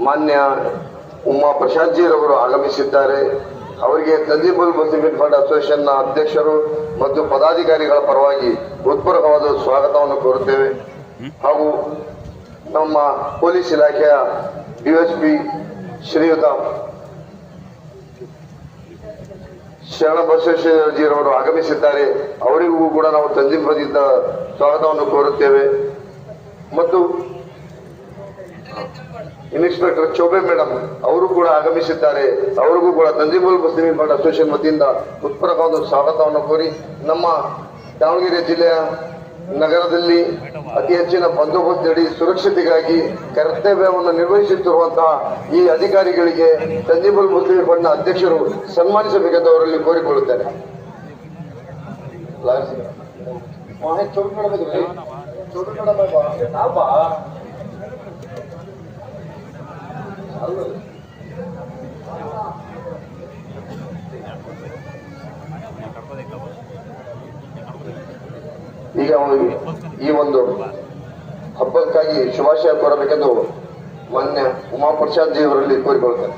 ಮಾನ್ಯ ಉಮಾ ಪ್ರಶಾಂತ್ ಜೀರವರು ಆಗಮಿಸಿದ್ದಾರೆ. ಅವರಿಗೆ ತಂಜಿಬುಲ್ ಮುಸ್ಲಿಂ ಫಂಡ್ ಅಸೋಸಿಯೇಷನ್ನ ಅಧ್ಯಕ್ಷರು ಮತ್ತು ಪದಾಧಿಕಾರಿಗಳ ಪರವಾಗಿ ಹೃತ್ಪೂರ್ವಕವಾದ ಸ್ವಾಗತವನ್ನು ಕೋರುತ್ತೇವೆ. ಹಾಗೂ ನಮ್ಮ ಪೊಲೀಸ್ ಇಲಾಖೆಯ ಡಿಎಸ್ಪಿ ಶ್ರೀಯುತ ಶರಣ ಬಸವೇಶ್ವರಜೀರವರು ಆಗಮಿಸಿದ್ದಾರೆ. ಅವರಿಗೂ ಕೂಡ ನಾವು ತಂಜಿಂಬದಿಂದ ಸ್ವಾಗತವನ್ನು ಕೋರುತ್ತೇವೆ. ಮತ್ತು ಇನ್ಸ್ಪೆಕ್ಟರ್ ಚೌಬೆ ಮೇಡಮ್ ಅವರು ಕೂಡ ಆಗಮಿಸಿದ್ದಾರೆ. ಅವರಿಗೂ ಕೂಡ ತಂಜಿಬುಲ್ ಮುಸ್ಲಿಂ ಫಂಡ್ ಅಸೋಸಿಯೇಷನ್ ವತಿಯಿಂದ ಹೃತ್ಪೂರ್ವಕವಾದ ಸ್ವಾಗತವನ್ನು ಕೋರಿ, ನಮ್ಮ ದಾವಣಗೆರೆ ಜಿಲ್ಲೆಯ ನಗರದಲ್ಲಿ ಅತಿ ಹೆಚ್ಚಿನ ಬಂದೋಬಸ್ತ್ ನೀಡಿ ಸುರಕ್ಷತೆಗಾಗಿ ಕರ್ತವ್ಯವನ್ನು ನಿರ್ವಹಿಸುತ್ತಿರುವಂತಹ ಈ ಅಧಿಕಾರಿಗಳಿಗೆ ತಂಜಿಬುಲ್ ಮುಸ್ಲಿಂ ಫಂಡ್ನ ಅಧ್ಯಕ್ಷರು ಸನ್ಮಾನಿಸಬೇಕೆಂದು ಅವರಲ್ಲಿ ಕೋರಿಕೊಳ್ಳುತ್ತೇನೆ. ಈಗ ಈ ಒಂದು ಹಬ್ಬಕ್ಕಾಗಿ ಶುಭಾಶಯ ಕೋರಬೇಕೆಂದು ಮಾನ್ಯ ಉಮಾ ಪ್ರಸಾದ್ ಜಿ ಅವರಲ್ಲಿ ಕೋರಿಕೊಳ್ಳುತ್ತೇನೆ.